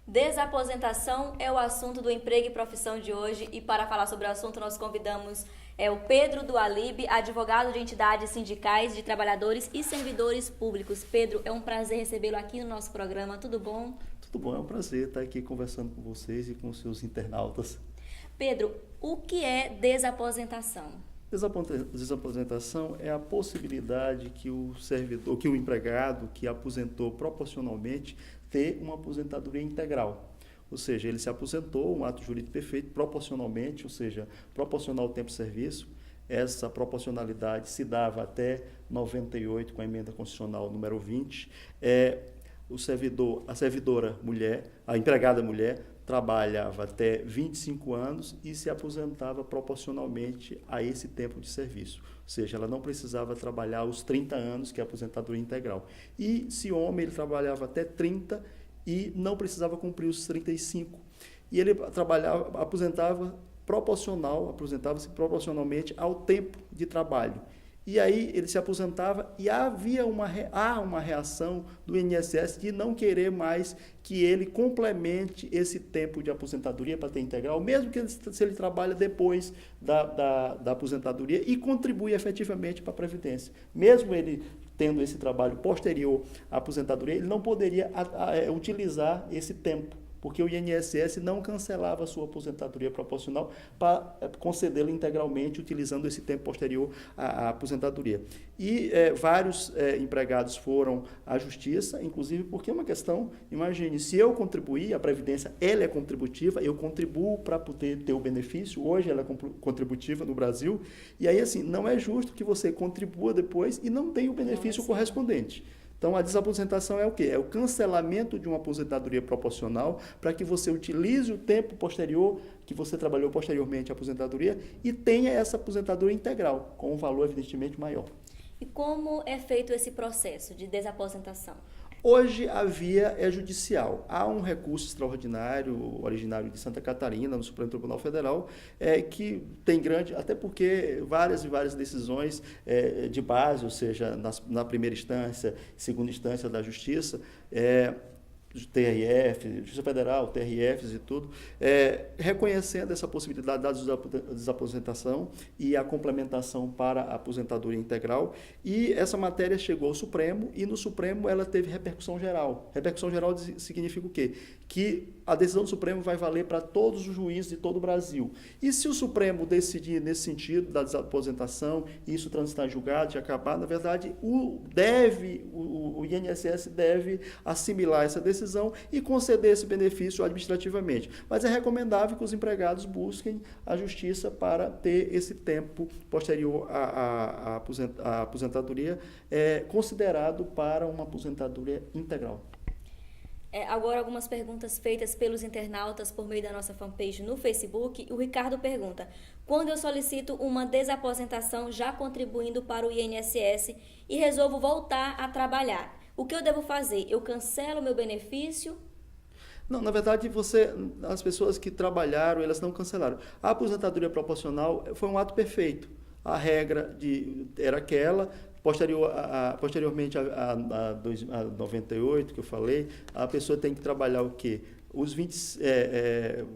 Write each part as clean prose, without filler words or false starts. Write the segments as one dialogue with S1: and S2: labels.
S1: Desaposentação é o assunto do Emprego e Profissão de hoje e para falar sobre o assunto nós convidamos o Pedro do Alib, advogado de entidades sindicais de trabalhadores e servidores públicos. Pedro, é um prazer recebê-lo aqui no nosso programa, tudo bom?
S2: Tudo bom, é um prazer estar aqui conversando com vocês e com os seus internautas.
S1: Pedro, o que é desaposentação?
S2: Desaposentação é a possibilidade que o servidor, que o empregado que aposentou proporcionalmente ter uma aposentadoria integral. Ou seja, ele se aposentou, um ato jurídico perfeito, proporcionalmente, ou seja, proporcional ao tempo de serviço. Essa proporcionalidade se dava até 98 com a emenda constitucional número 20. A servidora mulher, a empregada mulher, trabalhava até 25 anos e se aposentava proporcionalmente a esse tempo de serviço. Ou seja, ela não precisava trabalhar os 30 anos, que é a aposentadoria integral. E se homem, ele trabalhava até 30 e não precisava cumprir os 35. E ele aposentava-se proporcionalmente ao tempo de trabalho. E aí ele se aposentava e há uma reação do INSS de não querer mais que ele complemente esse tempo de aposentadoria para ter integral, mesmo que se ele trabalha depois da aposentadoria e contribui efetivamente para a Previdência. Mesmo ele tendo esse trabalho posterior à aposentadoria, ele não poderia utilizar esse tempo, porque o INSS não cancelava a sua aposentadoria proporcional para concedê-la integralmente, utilizando esse tempo posterior à aposentadoria. E vários empregados foram à Justiça, inclusive porque é uma questão, imagine, se eu contribuir, a Previdência ela é contributiva, eu contribuo para poder ter o benefício, hoje ela é contributiva no Brasil, e aí assim, não é justo que você contribua depois e não tenha o benefício correspondente. Então, a desaposentação é o quê? É o cancelamento de uma aposentadoria proporcional para que você utilize o tempo posterior, que você trabalhou posteriormente à aposentadoria, e tenha essa aposentadoria integral, com um valor evidentemente maior.
S1: E como é feito esse processo de desaposentação?
S2: Hoje a via é judicial. Há um recurso extraordinário, originário de Santa Catarina, no Supremo Tribunal Federal, que tem grande, até porque várias e várias decisões de base, ou seja, na primeira instância, segunda instância da Justiça, TRF, Justiça Federal, TRFs e tudo, reconhecendo essa possibilidade da desaposentação e a complementação para a aposentadoria integral. E essa matéria chegou ao Supremo e no Supremo ela teve repercussão geral. Repercussão geral significa o quê? Que a decisão do Supremo vai valer para todos os juízes de todo o Brasil. E se o Supremo decidir nesse sentido da desaposentação, e isso transitar em julgado e acabar, na verdade, o INSS deve assimilar essa decisão e conceder esse benefício administrativamente. Mas é recomendável que os empregados busquem a justiça para ter esse tempo posterior à aposentadoria considerado para uma aposentadoria integral.
S1: Agora algumas perguntas feitas pelos internautas por meio da nossa fanpage no Facebook. O Ricardo pergunta: quando eu solicito uma desaposentação já contribuindo para o INSS e resolvo voltar a trabalhar, o que eu devo fazer? Eu cancelo o meu benefício?
S2: Não, na verdade, as pessoas que trabalharam, elas não cancelaram. A aposentadoria proporcional foi um ato perfeito. A regra era aquela. Posteriormente a 98, que eu falei, a pessoa tem que trabalhar o quê?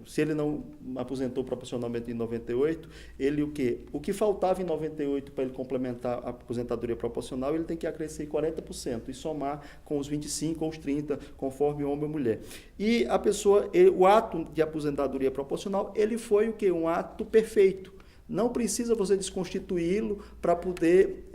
S2: Se ele não aposentou proporcionalmente em 98, ele o quê? O que faltava em 98 para ele complementar a aposentadoria proporcional, ele tem que acrescer 40% e somar com os 25 ou os 30, conforme homem ou mulher. E a pessoa, o ato de aposentadoria proporcional, ele foi o quê? Um ato perfeito. Não precisa você desconstituí-lo para poder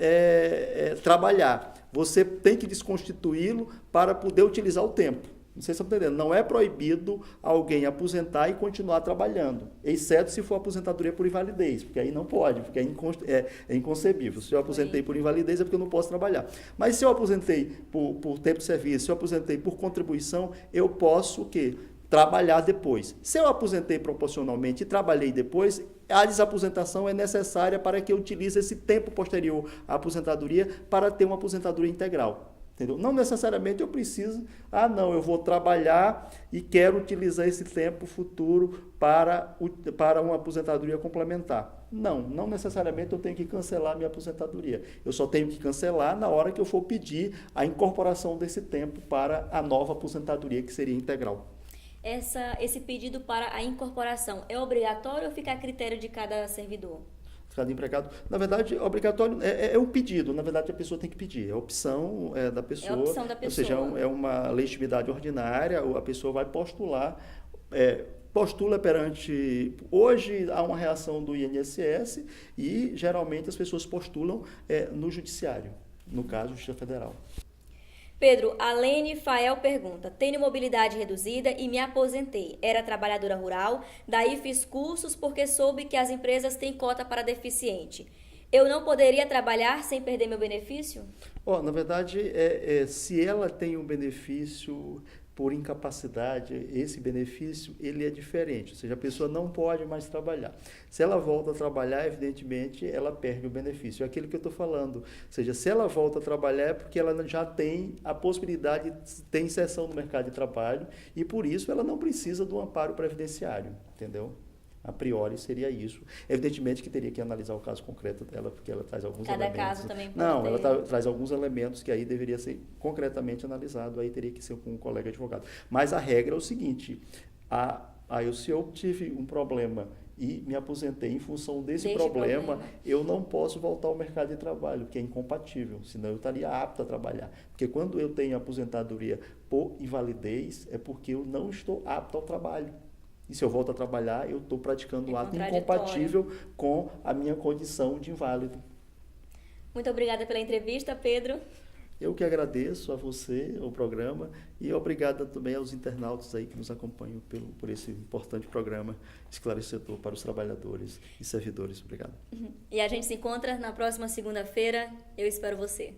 S2: trabalhar. Você tem que desconstituí-lo para poder utilizar o tempo. Não sei se você está entendendo. Não é proibido alguém aposentar e continuar trabalhando, exceto se for aposentadoria por invalidez, porque aí não pode, porque é inconcebível. Se eu aposentei por invalidez é porque eu não posso trabalhar. Mas se eu aposentei por tempo de serviço, se eu aposentei por contribuição, eu posso o quê? Trabalhar depois. Se eu aposentei proporcionalmente e trabalhei depois, a desaposentação é necessária para que eu utilize esse tempo posterior à aposentadoria para ter uma aposentadoria integral. Entendeu? Não necessariamente eu preciso, eu vou trabalhar e quero utilizar esse tempo futuro para uma aposentadoria complementar. Não necessariamente eu tenho que cancelar a minha aposentadoria. Eu só tenho que cancelar na hora que eu for pedir a incorporação desse tempo para a nova aposentadoria, que seria integral.
S1: esse pedido para a incorporação? É obrigatório ou fica a critério de cada servidor?
S2: Cada empregado, na verdade, obrigatório é um pedido, na verdade a pessoa tem que pedir, é a opção da pessoa,
S1: É a opção da
S2: ou seja,
S1: pessoa.
S2: é uma legitimidade ordinária, ou a pessoa vai postular, postula perante, hoje há uma reação do INSS e geralmente as pessoas postulam no judiciário, no caso, Justiça Federal.
S1: Pedro, a Lene Fael pergunta: tenho mobilidade reduzida e me aposentei. Era trabalhadora rural, daí fiz cursos porque soube que as empresas têm cota para deficiente. Eu não poderia trabalhar sem perder meu benefício?
S2: Na verdade, se ela tem um benefício por incapacidade, esse benefício ele é diferente, ou seja, a pessoa não pode mais trabalhar. Se ela volta a trabalhar, evidentemente, ela perde o benefício. É aquilo que eu estou falando, ou seja, se ela volta a trabalhar é porque ela já tem a possibilidade de ter inserção no mercado de trabalho e, por isso, ela não precisa do amparo previdenciário, entendeu? A priori seria isso. Evidentemente que teria que analisar o caso concreto dela, porque ela traz alguns elementos.
S1: Cada caso também pode
S2: Não,
S1: ter.
S2: ela traz alguns elementos que aí deveria ser concretamente analisado, aí teria que ser com um colega advogado. Mas a regra é o seguinte, se eu tive um problema e me aposentei em função desse problema, eu não posso voltar ao mercado de trabalho, que é incompatível, senão eu estaria apto a trabalhar. Porque quando eu tenho aposentadoria por invalidez, é porque eu não estou apto ao trabalho. E se eu volto a trabalhar, eu estou praticando um ato incompatível com a minha condição de inválido.
S1: Muito obrigada pela entrevista, Pedro.
S2: Eu que agradeço a você, ao programa, e obrigado também aos internautas aí que nos acompanham por esse importante programa esclarecedor para os trabalhadores e servidores. Obrigado.
S1: E a gente se encontra na próxima segunda-feira. Eu espero você.